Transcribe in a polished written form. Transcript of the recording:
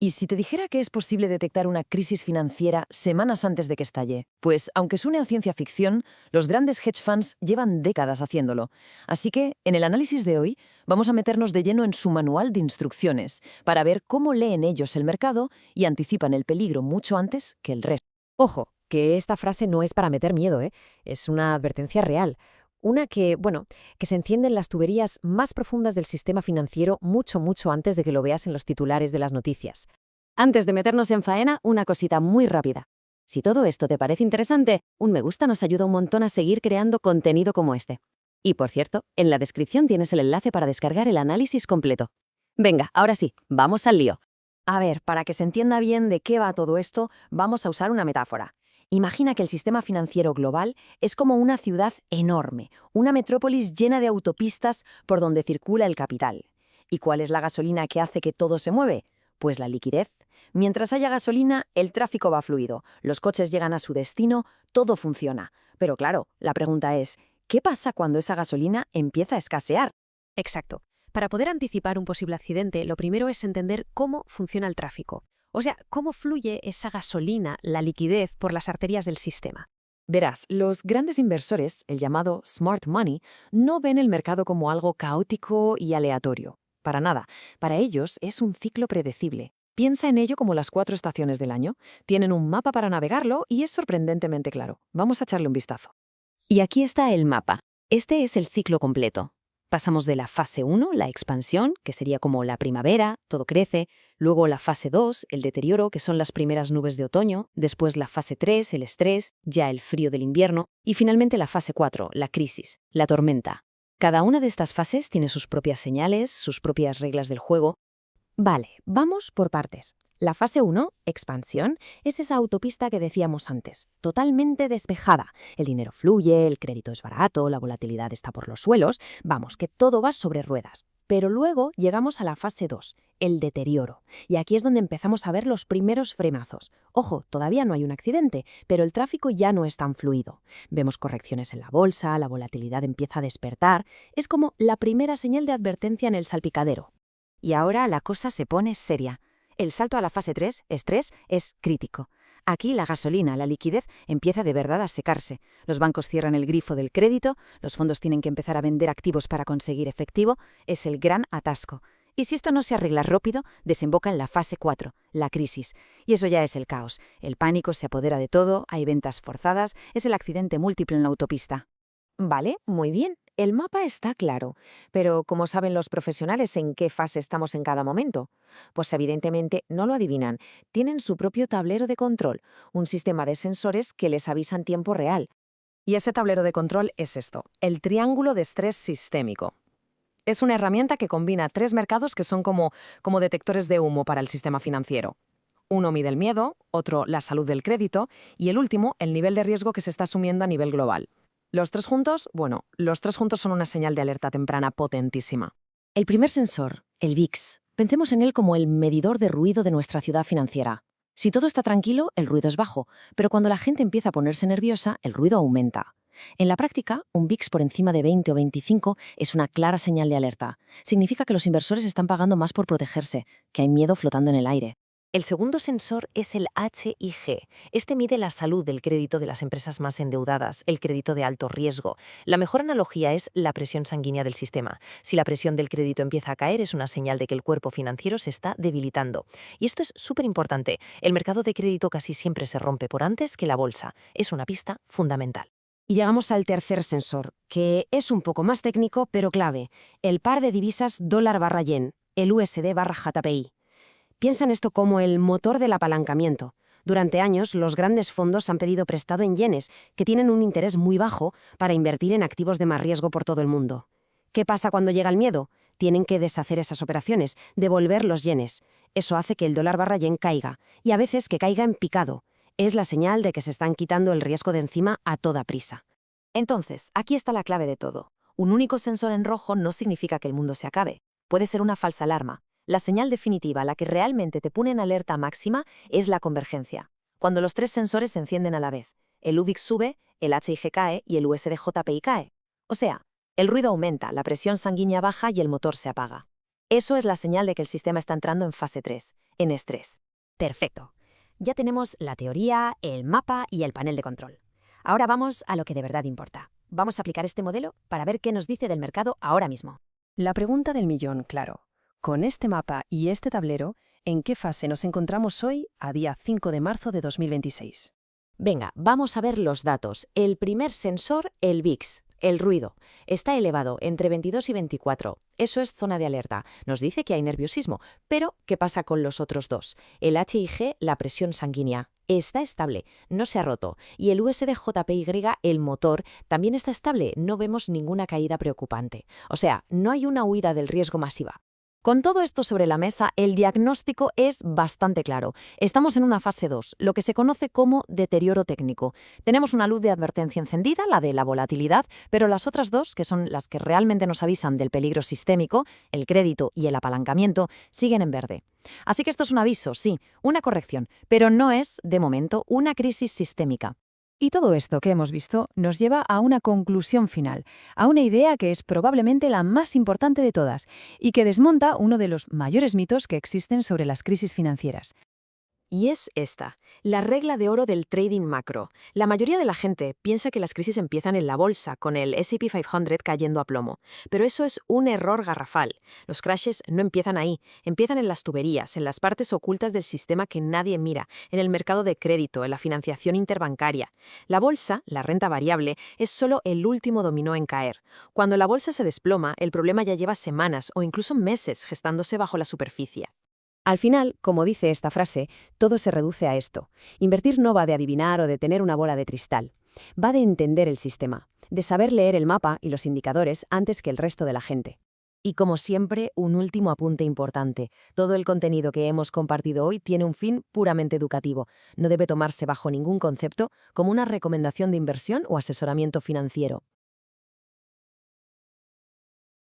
¿Y si te dijera que es posible detectar una crisis financiera semanas antes de que estalle? Pues, aunque suene a ciencia ficción, los grandes hedge funds llevan décadas haciéndolo. Así que, en el análisis de hoy, vamos a meternos de lleno en su manual de instrucciones para ver cómo leen ellos el mercado y anticipan el peligro mucho antes que el resto. Ojo, que esta frase no es para meter miedo, ¿eh? Es una advertencia real. Una que, bueno, que se encienden las tuberías más profundas del sistema financiero mucho, mucho antes de que lo veas en los titulares de las noticias. Antes de meternos en faena, una cosita muy rápida. Si todo esto te parece interesante, un me gusta nos ayuda un montón a seguir creando contenido como este. Y por cierto, en la descripción tienes el enlace para descargar el análisis completo. Venga, ahora sí, vamos al lío. A ver, para que se entienda bien de qué va todo esto, vamos a usar una metáfora. Imagina que el sistema financiero global es como una ciudad enorme, una metrópolis llena de autopistas por donde circula el capital. ¿Y cuál es la gasolina que hace que todo se mueve? Pues la liquidez. Mientras haya gasolina, el tráfico va fluido, los coches llegan a su destino, todo funciona. Pero claro, la pregunta es, ¿qué pasa cuando esa gasolina empieza a escasear? Exacto. Para poder anticipar un posible accidente, lo primero es entender cómo funciona el tráfico. O sea, cómo fluye esa gasolina, la liquidez, por las arterias del sistema. Verás, los grandes inversores, el llamado smart money, no ven el mercado como algo caótico y aleatorio. Para nada. Para ellos es un ciclo predecible. Piensa en ello como las 4 estaciones del año. Tienen un mapa para navegarlo y es sorprendentemente claro. Vamos a echarle un vistazo. Y aquí está el mapa. Este es el ciclo completo. Pasamos de la fase 1, la expansión, que sería como la primavera, todo crece, luego la fase 2, el deterioro, que son las primeras nubes de otoño, después la fase 3, el estrés, ya el frío del invierno, y finalmente la fase 4, la crisis, la tormenta. Cada una de estas fases tiene sus propias señales, sus propias reglas del juego. Vale, vamos por partes. La fase 1, expansión, es esa autopista que decíamos antes, totalmente despejada. El dinero fluye, el crédito es barato, la volatilidad está por los suelos, vamos, que todo va sobre ruedas. Pero luego llegamos a la fase 2, el deterioro, y aquí es donde empezamos a ver los primeros frenazos. Ojo, todavía no hay un accidente, pero el tráfico ya no es tan fluido. Vemos correcciones en la bolsa, la volatilidad empieza a despertar, es como la primera señal de advertencia en el salpicadero. Y ahora la cosa se pone seria. El salto a la fase 3, estrés, es crítico. Aquí la gasolina, la liquidez, empieza de verdad a secarse. Los bancos cierran el grifo del crédito, los fondos tienen que empezar a vender activos para conseguir efectivo. Es el gran atasco. Y si esto no se arregla rápido, desemboca en la fase 4, la crisis. Y eso ya es el caos. El pánico se apodera de todo, hay ventas forzadas, es el accidente múltiple en la autopista. Vale, muy bien. El mapa está claro, pero ¿cómo saben los profesionales en qué fase estamos en cada momento? Pues evidentemente no lo adivinan. Tienen su propio tablero de control, un sistema de sensores que les avisa en tiempo real. Y ese tablero de control es esto, el triángulo de estrés sistémico. Es una herramienta que combina 3 mercados que son como detectores de humo para el sistema financiero. Uno mide el miedo, otro la salud del crédito y el último el nivel de riesgo que se está asumiendo a nivel global. Los tres juntos, bueno, los tres juntos son una señal de alerta temprana potentísima. El primer sensor, el VIX, pensemos en él como el medidor de ruido de nuestra ciudad financiera. Si todo está tranquilo, el ruido es bajo, pero cuando la gente empieza a ponerse nerviosa, el ruido aumenta. En la práctica, un VIX por encima de 20 o 25 es una clara señal de alerta. Significa que los inversores están pagando más por protegerse, que hay miedo flotando en el aire. El segundo sensor es el HIG. Este mide la salud del crédito de las empresas más endeudadas, el crédito de alto riesgo. La mejor analogía es la presión sanguínea del sistema. Si la presión del crédito empieza a caer, es una señal de que el cuerpo financiero se está debilitando. Y esto es súper importante. El mercado de crédito casi siempre se rompe por antes que la bolsa. Es una pista fundamental. Y llegamos al tercer sensor, que es un poco más técnico, pero clave. El par de divisas dólar/yen, el USD/JPY. Piensa en esto como el motor del apalancamiento. Durante años, los grandes fondos han pedido prestado en yenes, que tienen un interés muy bajo, para invertir en activos de más riesgo por todo el mundo. ¿Qué pasa cuando llega el miedo? Tienen que deshacer esas operaciones, devolver los yenes. Eso hace que el dólar/yen caiga, y a veces que caiga en picado. Es la señal de que se están quitando el riesgo de encima a toda prisa. Entonces, aquí está la clave de todo. Un único sensor en rojo no significa que el mundo se acabe. Puede ser una falsa alarma. La señal definitiva, la que realmente te pone en alerta máxima, es la convergencia. Cuando los 3 sensores se encienden a la vez. El UVIX sube, el HIG cae y el USD-JPY cae. O sea, el ruido aumenta, la presión sanguínea baja y el motor se apaga. Eso es la señal de que el sistema está entrando en fase 3, en estrés. Perfecto. Ya tenemos la teoría, el mapa y el panel de control. Ahora vamos a lo que de verdad importa. Vamos a aplicar este modelo para ver qué nos dice del mercado ahora mismo. La pregunta del millón, claro. Con este mapa y este tablero, ¿en qué fase nos encontramos hoy, a día 5 de marzo de 2026? Venga, vamos a ver los datos. El primer sensor, el VIX, el ruido, está elevado entre 22 y 24. Eso es zona de alerta. Nos dice que hay nerviosismo. Pero, ¿qué pasa con los otros dos? El HIG, la presión sanguínea, está estable, no se ha roto. Y el USD-JPY, el motor, también está estable. No vemos ninguna caída preocupante. O sea, no hay una huida del riesgo masiva. Con todo esto sobre la mesa, el diagnóstico es bastante claro. Estamos en una fase 2, lo que se conoce como deterioro técnico. Tenemos una luz de advertencia encendida, la de la volatilidad, pero las otras dos, que son las que realmente nos avisan del peligro sistémico, el crédito y el apalancamiento, siguen en verde. Así que esto es un aviso, sí, una corrección, pero no es, de momento, una crisis sistémica. Y todo esto que hemos visto nos lleva a una conclusión final, a una idea que es probablemente la más importante de todas y que desmonta uno de los mayores mitos que existen sobre las crisis financieras. Y es esta, la regla de oro del trading macro. La mayoría de la gente piensa que las crisis empiezan en la bolsa, con el S&P 500 cayendo a plomo. Pero eso es un error garrafal. Los crashes no empiezan ahí, empiezan en las tuberías, en las partes ocultas del sistema que nadie mira, en el mercado de crédito, en la financiación interbancaria. La bolsa, la renta variable, es solo el último dominó en caer. Cuando la bolsa se desploma, el problema ya lleva semanas o incluso meses gestándose bajo la superficie. Al final, como dice esta frase, todo se reduce a esto. Invertir no va de adivinar o de tener una bola de cristal. Va de entender el sistema, de saber leer el mapa y los indicadores antes que el resto de la gente. Y como siempre, un último apunte importante. Todo el contenido que hemos compartido hoy tiene un fin puramente educativo. No debe tomarse bajo ningún concepto como una recomendación de inversión o asesoramiento financiero.